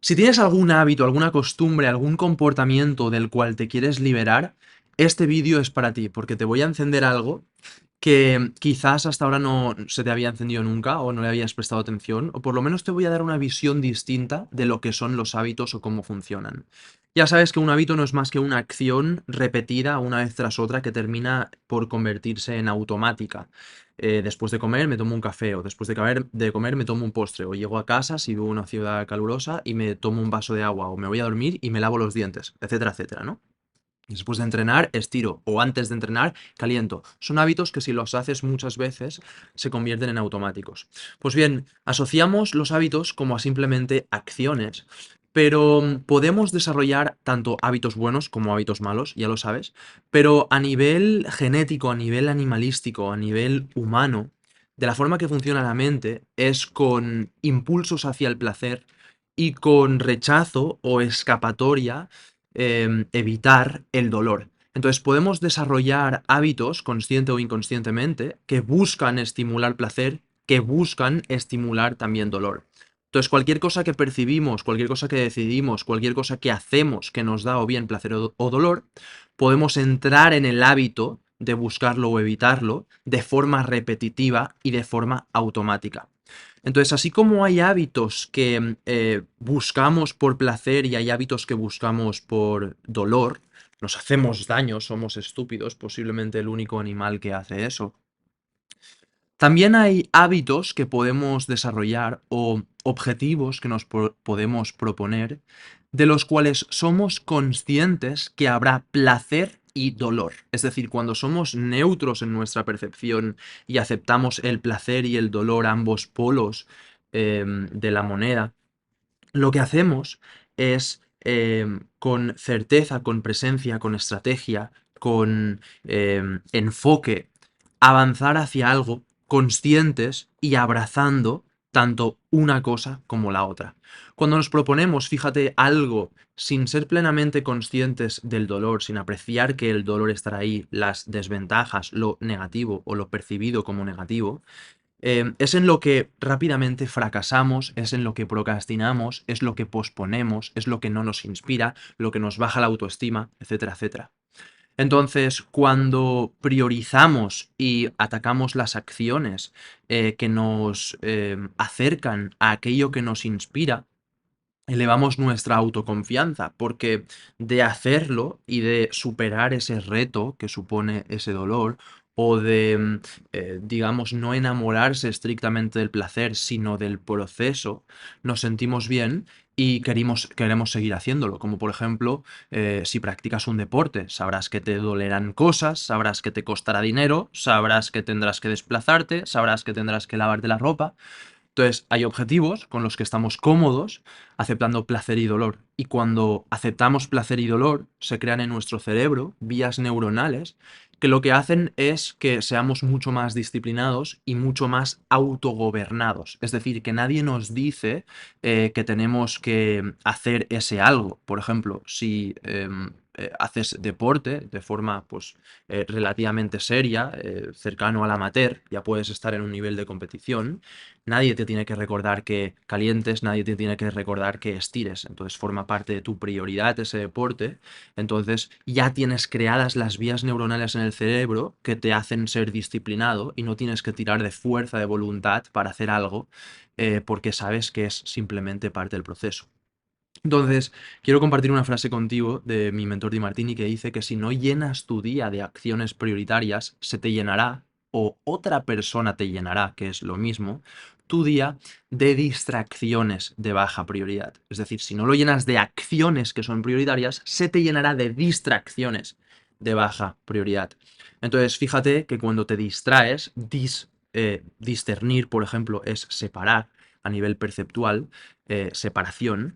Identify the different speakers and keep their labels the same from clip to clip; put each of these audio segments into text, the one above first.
Speaker 1: Si tienes algún hábito, alguna costumbre, algún comportamiento del cual te quieres liberar, este vídeo es para ti, porque te voy a encender algo que quizás hasta ahora no se te había encendido nunca o no le habías prestado atención, o por lo menos te voy a dar una visión distinta de lo que son los hábitos o cómo funcionan. Ya sabes que un hábito no es más que una acción repetida una vez tras otra que termina por convertirse en automática. Después de comer me tomo un café, o después de comer me tomo un postre, o llego a casa si vivo en una ciudad calurosa y me tomo un vaso de agua, o me voy a dormir y me lavo los dientes, etcétera, etcétera, ¿no? Después de entrenar, estiro, o antes de entrenar, caliento. Son hábitos que si los haces muchas veces se convierten en automáticos. Pues bien, asociamos los hábitos como a simplemente acciones, pero podemos desarrollar tanto hábitos buenos como hábitos malos, ya lo sabes, pero a nivel genético, a nivel animalístico, a nivel humano, de la forma que funciona la mente es con impulsos hacia el placer y con rechazo o escapatoria evitar el dolor. Entonces podemos desarrollar hábitos, consciente o inconscientemente, que buscan estimular placer, que buscan estimular también dolor. Entonces cualquier cosa que percibimos, cualquier cosa que decidimos, cualquier cosa que hacemos que nos da o bien placer o dolor, podemos entrar en el hábito de buscarlo o evitarlo de forma repetitiva y de forma automática. Entonces, así como hay hábitos que buscamos por placer y hay hábitos que buscamos por dolor, nos hacemos daño, somos estúpidos, posiblemente el único animal que hace eso. También hay hábitos que podemos desarrollar o objetivos que nos podemos proponer, de los cuales somos conscientes que habrá placer y dolor. Es decir, cuando somos neutros en nuestra percepción y aceptamos el placer y el dolor, ambos polos de la moneda, lo que hacemos es con certeza, con presencia, con estrategia, con enfoque, avanzar hacia algo conscientes y abrazando tanto una cosa como la otra. Cuando nos proponemos, fíjate, algo sin ser plenamente conscientes del dolor, sin apreciar que el dolor estará ahí, las desventajas, lo negativo o lo percibido como negativo, es en lo que rápidamente fracasamos, es en lo que procrastinamos, es lo que posponemos, es lo que no nos inspira, lo que nos baja la autoestima, etcétera, etcétera. Entonces, cuando priorizamos y atacamos las acciones que nos acercan a aquello que nos inspira, elevamos nuestra autoconfianza, porque de hacerlo y de superar ese reto que supone ese dolor, o de, digamos, no enamorarse estrictamente del placer, sino del proceso, nos sentimos bien y queremos seguir haciéndolo. Como por ejemplo, si practicas un deporte, sabrás que te dolerán cosas, sabrás que te costará dinero, sabrás que tendrás que desplazarte, sabrás que tendrás que lavarte la ropa. Entonces, hay objetivos con los que estamos cómodos aceptando placer y dolor. Y cuando aceptamos placer y dolor, se crean en nuestro cerebro vías neuronales que lo que hacen es que seamos mucho más disciplinados y mucho más autogobernados. Es decir, que nadie nos dice que tenemos que hacer ese algo. Por ejemplo, si haces deporte de forma pues, relativamente seria, cercano al amateur, ya puedes estar en un nivel de competición. Nadie te tiene que recordar que calientes, nadie te tiene que recordar que estires. Entonces forma parte de tu prioridad ese deporte. Entonces ya tienes creadas las vías neuronales en el cerebro que te hacen ser disciplinado y no tienes que tirar de fuerza de voluntad para hacer algo porque sabes que es simplemente parte del proceso. Entonces, quiero compartir una frase contigo de mi mentor Di Martini que dice que si no llenas tu día de acciones prioritarias, se te llenará, o otra persona te llenará, que es lo mismo, tu día de distracciones de baja prioridad. Es decir, si no lo llenas de acciones que son prioritarias, se te llenará de distracciones de baja prioridad. Entonces, fíjate que cuando te distraes, discernir, por ejemplo, es separar a nivel perceptual, separación.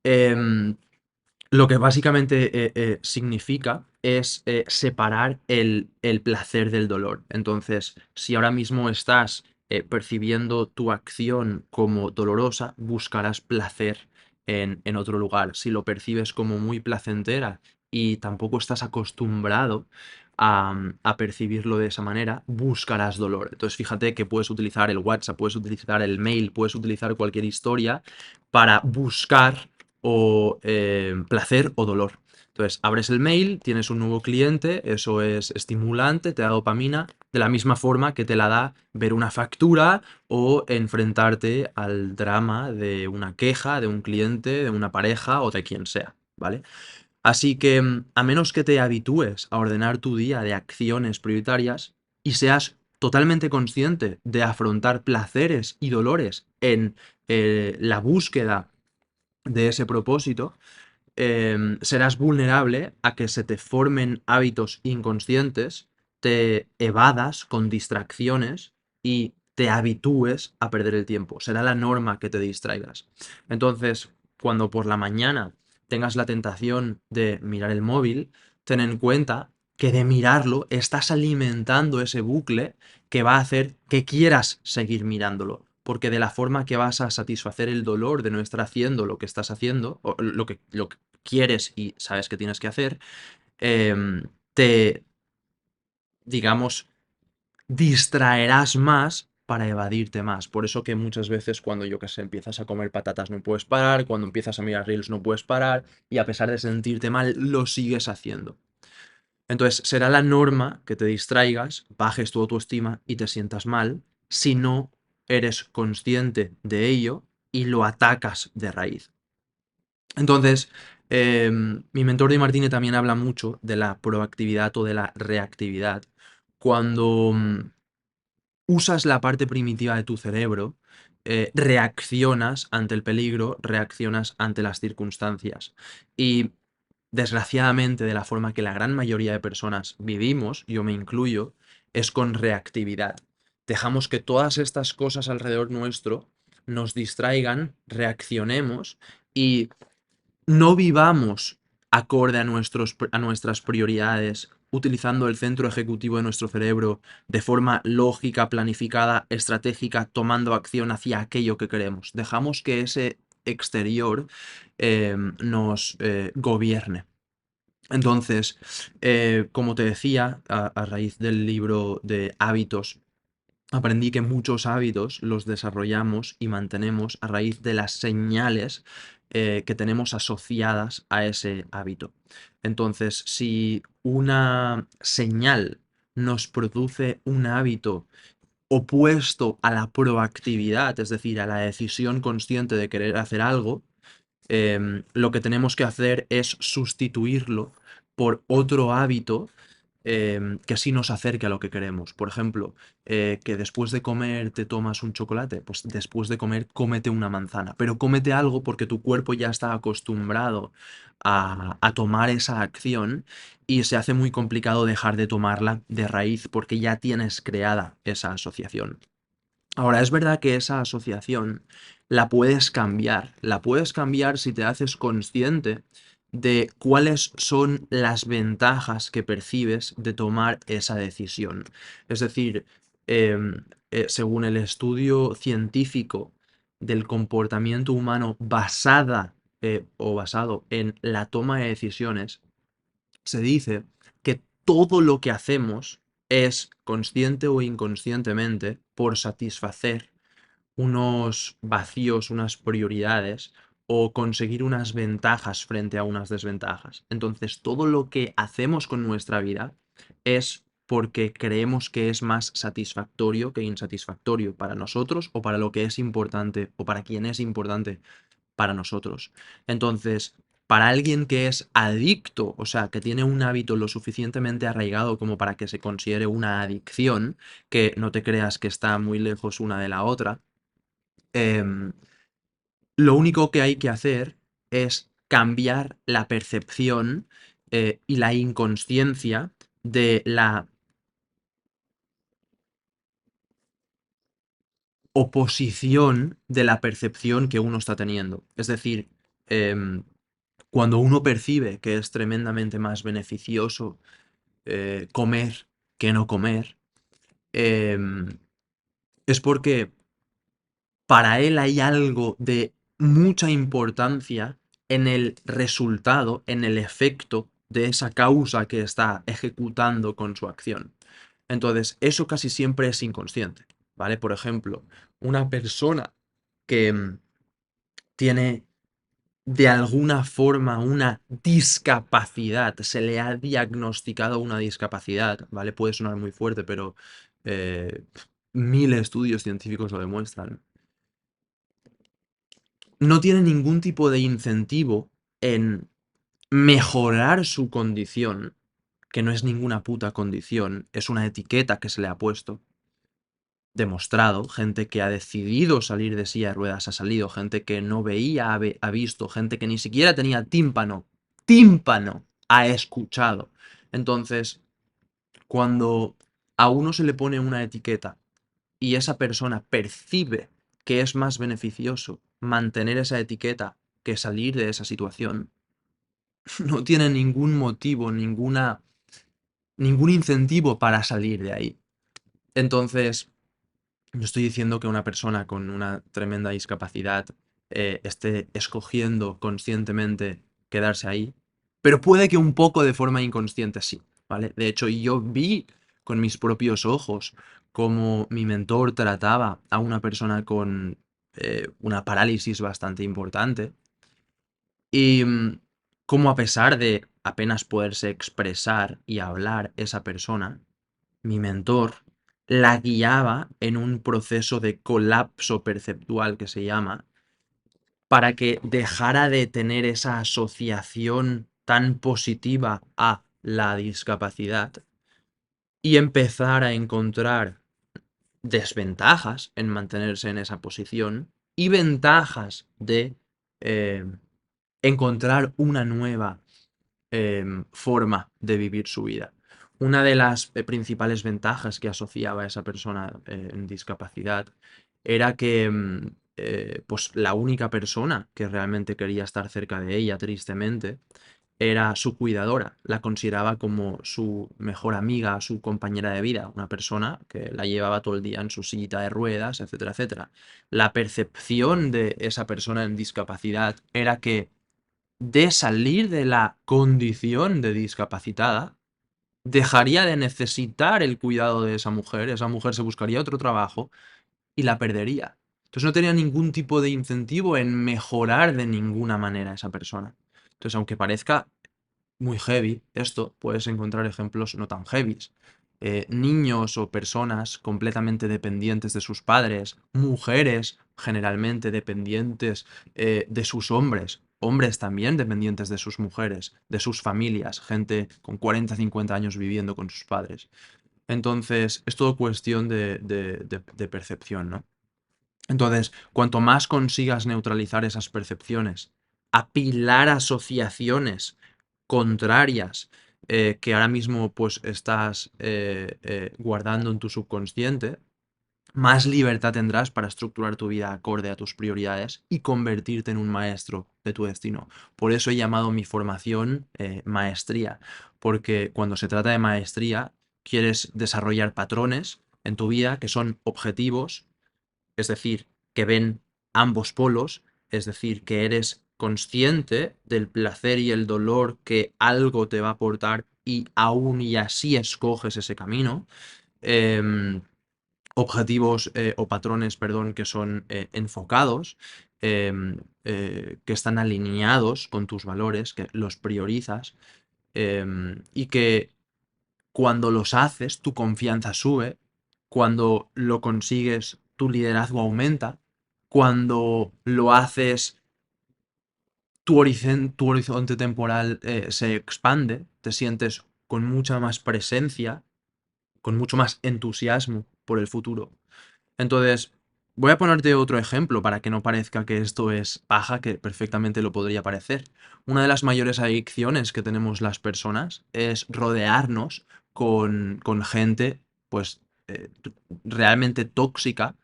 Speaker 1: Em, lo que básicamente significa es separar el placer del dolor. Entonces, si ahora mismo estás percibiendo tu acción como dolorosa, buscarás placer en otro lugar. Si lo percibes como muy placentera y tampoco estás acostumbrado a percibirlo de esa manera, buscarás dolor. Entonces, fíjate que puedes utilizar el WhatsApp, puedes utilizar el mail, puedes utilizar cualquier historia para buscar o placer o dolor. Entonces, abres el mail, tienes un nuevo cliente, eso es estimulante, te da dopamina, de la misma forma que te la da ver una factura o enfrentarte al drama de una queja de un cliente, de una pareja o de quien sea, ¿vale? Así que, a menos que te habitúes a ordenar tu día de acciones prioritarias y seas totalmente consciente de afrontar placeres y dolores en la búsqueda de ese propósito, serás vulnerable a que se te formen hábitos inconscientes, te evadas con distracciones y te habitúes a perder el tiempo. Será la norma que te distraigas. Entonces, cuando por la mañana tengas la tentación de mirar el móvil, ten en cuenta que de mirarlo estás alimentando ese bucle que va a hacer que quieras seguir mirándolo. Porque de la forma que vas a satisfacer el dolor de no estar haciendo lo que estás haciendo, o lo que quieres y sabes que tienes que hacer, te, digamos, distraerás más para evadirte más. Por eso que muchas veces cuando, yo que sé, empiezas a comer patatas no puedes parar, cuando empiezas a mirar reels no puedes parar, y a pesar de sentirte mal, lo sigues haciendo. Entonces, será la norma que te distraigas, bajes tu autoestima y te sientas mal si no eres consciente de ello y lo atacas de raíz. Entonces, mi mentor Di Martini también habla mucho de la proactividad o de la reactividad. Cuando usas la parte primitiva de tu cerebro, reaccionas ante el peligro, reaccionas ante las circunstancias. Y desgraciadamente, de la forma que la gran mayoría de personas vivimos, yo me incluyo, es con reactividad. Dejamos que todas estas cosas alrededor nuestro nos distraigan, reaccionemos y no vivamos acorde a nuestras prioridades, utilizando el centro ejecutivo de nuestro cerebro de forma lógica, planificada, estratégica, tomando acción hacia aquello que queremos. Dejamos que ese exterior nos gobierne. Entonces, como te decía, a raíz del libro de hábitos, aprendí que muchos hábitos los desarrollamos y mantenemos a raíz de las señales que tenemos asociadas a ese hábito. Entonces, si una señal nos produce un hábito opuesto a la proactividad, es decir, a la decisión consciente de querer hacer algo, lo que tenemos que hacer es sustituirlo por otro hábito que sí nos acerque a lo que queremos. Por ejemplo, que después de comer te tomas un chocolate, pues después de comer cómete una manzana, pero cómete algo porque tu cuerpo ya está acostumbrado a tomar esa acción y se hace muy complicado dejar de tomarla de raíz porque ya tienes creada esa asociación. Ahora, es verdad que esa asociación la puedes cambiar si te haces consciente de cuáles son las ventajas que percibes de tomar esa decisión. Es decir, según el estudio científico del comportamiento humano basado en la toma de decisiones, se dice que todo lo que hacemos es, consciente o inconscientemente, por satisfacer unos vacíos, unas prioridades o conseguir unas ventajas frente a unas desventajas. Entonces, todo lo que hacemos con nuestra vida es porque creemos que es más satisfactorio que insatisfactorio para nosotros o para lo que es importante o para quien es importante para nosotros. Entonces, para alguien que es adicto, o sea, que tiene un hábito lo suficientemente arraigado como para que se considere una adicción, que no te creas que está muy lejos una de la otra, em, lo único que hay que hacer es cambiar la percepción y la inconsciencia de la oposición de la percepción que uno está teniendo. Es decir, em, cuando uno percibe que es tremendamente más beneficioso comer que no comer, em, es porque para él hay algo de mucha importancia en el resultado, en el efecto de esa causa que está ejecutando con su acción. Entonces, eso casi siempre es inconsciente, ¿vale? Por ejemplo, una persona que tiene de alguna forma una discapacidad, se le ha diagnosticado una discapacidad, ¿vale? Puede sonar muy fuerte, pero eh, 1000 estudios científicos lo demuestran. No tiene ningún tipo de incentivo en mejorar su condición, que no es ninguna puta condición, es una etiqueta que se le ha puesto, demostrado, gente que ha decidido salir de silla de ruedas ha salido, gente que no veía ha visto, gente que ni siquiera tenía tímpano ha escuchado. Entonces, cuando a uno se le pone una etiqueta y esa persona percibe que es más beneficioso mantener esa etiqueta que salir de esa situación, no tiene ningún motivo, ningún incentivo para salir de ahí. Entonces, no estoy diciendo que una persona con una tremenda discapacidad esté escogiendo conscientemente quedarse ahí, pero puede que un poco de forma inconsciente sí, ¿vale? De hecho, yo vi con mis propios ojos cómo mi mentor trataba a una persona con una parálisis bastante importante y cómo a pesar de apenas poderse expresar y hablar esa persona, mi mentor la guiaba en un proceso de colapso perceptual que se llama, para que dejara de tener esa asociación tan positiva a la discapacidad y empezara a encontrar desventajas en mantenerse en esa posición y ventajas de eh, encontrar una nueva forma de vivir su vida. Una de las principales ventajas que asociaba esa persona en discapacidad era que pues la única persona que realmente quería estar cerca de ella, tristemente, era su cuidadora. La consideraba como su mejor amiga, su compañera de vida, una persona que la llevaba todo el día en su sillita de ruedas, etcétera, etcétera. La percepción de esa persona en discapacidad era que de salir de la condición de discapacitada, dejaría de necesitar el cuidado de esa mujer se buscaría otro trabajo y la perdería. Entonces no tenía ningún tipo de incentivo en mejorar de ninguna manera a esa persona. Entonces, aunque parezca muy heavy esto, puedes encontrar ejemplos no tan heavies. Niños o personas completamente dependientes de sus padres, mujeres generalmente dependientes de sus hombres, hombres también dependientes de sus mujeres, de sus familias, gente con 40, 50 años viviendo con sus padres. Entonces, es todo cuestión de percepción, ¿no? Entonces, cuanto más consigas neutralizar esas percepciones, apilar asociaciones contrarias que ahora mismo pues estás guardando en tu subconsciente, más libertad tendrás para estructurar tu vida acorde a tus prioridades y convertirte en un maestro de tu destino. Por eso he llamado mi formación maestría, porque cuando se trata de maestría, quieres desarrollar patrones en tu vida que son objetivos, es decir, que ven ambos polos, es decir, que eres consciente del placer y el dolor que algo te va a aportar y aún y así escoges ese camino. Em, Objetivos o patrones, perdón, que son enfocados, que están alineados con tus valores, que los priorizas y que cuando los haces, tu confianza sube. Cuando lo consigues, tu liderazgo aumenta. Cuando lo haces, tu horizonte temporal se expande. Te sientes con mucha más presencia, con mucho más entusiasmo por el futuro. Entonces, voy a ponerte otro ejemplo para que no parezca que esto es paja, que perfectamente lo podría parecer. Una de las mayores adicciones que tenemos las personas es rodearnos con gente, pues, realmente tóxica,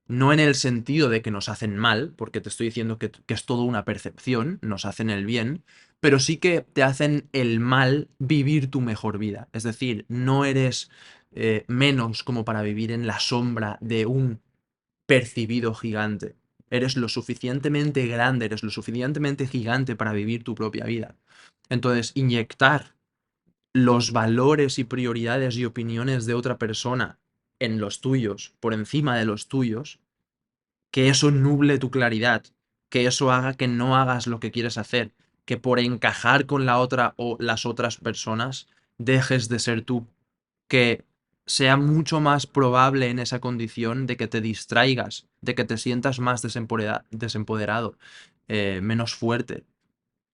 Speaker 1: no en el sentido de que nos hacen mal, porque te estoy diciendo que es todo una percepción, nos hacen el bien, pero sí que te hacen el mal vivir tu mejor vida. Es decir, no eres menos como para vivir en la sombra de un percibido gigante. Eres lo suficientemente grande, eres lo suficientemente gigante para vivir tu propia vida. Entonces, inyectar los valores y prioridades y opiniones de otra persona en los tuyos, por encima de los tuyos, que eso nuble tu claridad que eso haga que no hagas lo que quieres hacer, que por encajar con la otra o las otras personas dejes de ser tú, que sea mucho más probable en esa condición de que te distraigas, de que te sientas más desempoderado, menos fuerte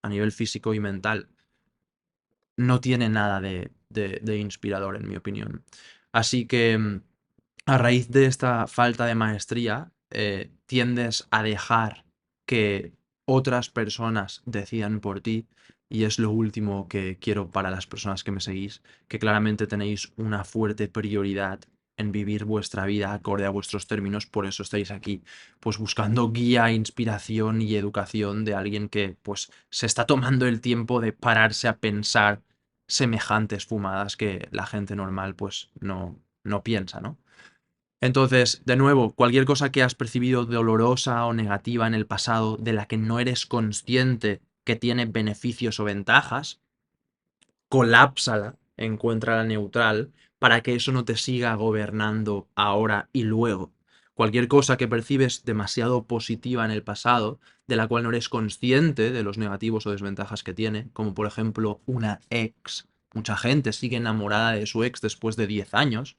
Speaker 1: a nivel físico y mental. No tiene nada de inspirador, en mi opinión. Así que a raíz de esta falta de maestría, tiendes a dejar que otras personas decidan por ti. Y es lo último que quiero para las personas que me seguís, que claramente tenéis una fuerte prioridad en vivir vuestra vida acorde a vuestros términos, por eso estáis aquí, pues buscando guía, inspiración y educación de alguien que pues se está tomando el tiempo de pararse a pensar semejantes fumadas que la gente normal pues no piensa, ¿no? Entonces, de nuevo, cualquier cosa que has percibido dolorosa o negativa en el pasado de la que no eres consciente que tiene beneficios o ventajas, colápsala, encuentra la neutral, para que eso no te siga gobernando ahora y luego. Cualquier cosa que percibes demasiado positiva en el pasado, de la cual no eres consciente de los negativos o desventajas que tiene, como por ejemplo una ex. Mucha gente sigue enamorada de su ex después de 10 años,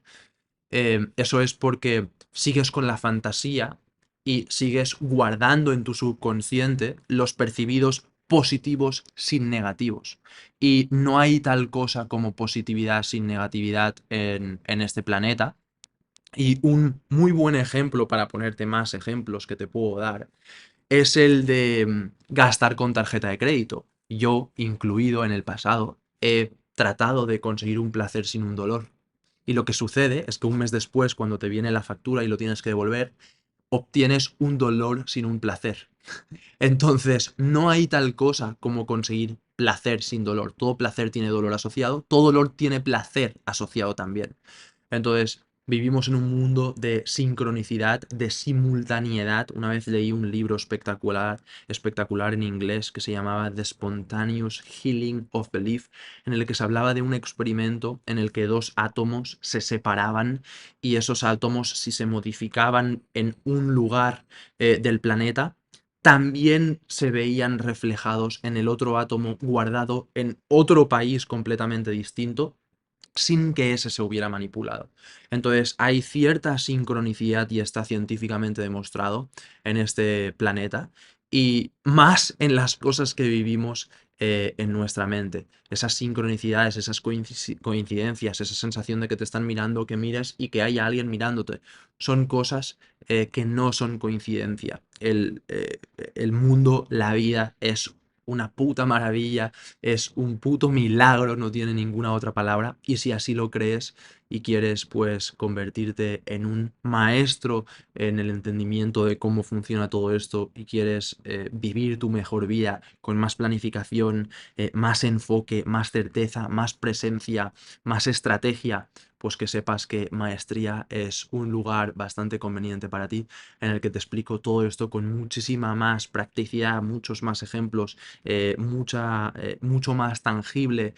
Speaker 1: eso es porque sigues con la fantasía y sigues guardando en tu subconsciente los percibidos positivos sin negativos. Y no hay tal cosa como positividad sin negatividad en este planeta. Y un muy buen ejemplo, para ponerte más ejemplos que te puedo dar, es el de gastar con tarjeta de crédito. Yo, incluido en el pasado, he tratado de conseguir un placer sin un dolor. Y lo que sucede es que un mes después, cuando te viene la factura y lo tienes que devolver, obtienes un dolor sin un placer. Entonces, no hay tal cosa como conseguir placer sin dolor. Todo placer tiene dolor asociado, todo dolor tiene placer asociado también. Entonces, vivimos en un mundo de sincronicidad, de simultaneidad. Una vez leí un libro espectacular, espectacular en inglés que se llamaba The Spontaneous Healing of Belief, en el que se hablaba de un experimento en el que dos átomos se separaban y esos átomos, si se modificaban en un lugar del planeta, también se veían reflejados en el otro átomo guardado en otro país completamente distinto, sin que ese se hubiera manipulado. Entonces, hay cierta sincronicidad y está científicamente demostrado en este planeta y más en las cosas que vivimos en nuestra mente. Esas sincronicidades, esas coincidencias, esa sensación de que te están mirando, que mires y que haya alguien mirándote, son cosas que no son coincidencia. El mundo, la vida es una puta maravilla, es un puto milagro, no tiene ninguna otra palabra. Y si así lo crees y quieres pues convertirte en un maestro en el entendimiento de cómo funciona todo esto y quieres vivir tu mejor vida con más planificación, más enfoque, más certeza, más presencia, más estrategia, pues que sepas que Maestría es un lugar bastante conveniente para ti, en el que te explico todo esto con muchísima más practicidad, muchos más ejemplos, mucho más tangible,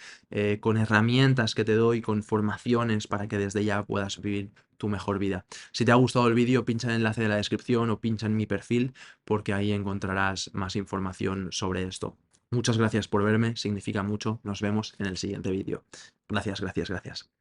Speaker 1: con herramientas que te doy, con formaciones para que desde ya puedas vivir tu mejor vida. Si te ha gustado el vídeo, pincha en el enlace de la descripción o pincha en mi perfil, porque ahí encontrarás más información sobre esto. Muchas gracias por verme, significa mucho. Nos vemos en el siguiente vídeo. Gracias, gracias, gracias.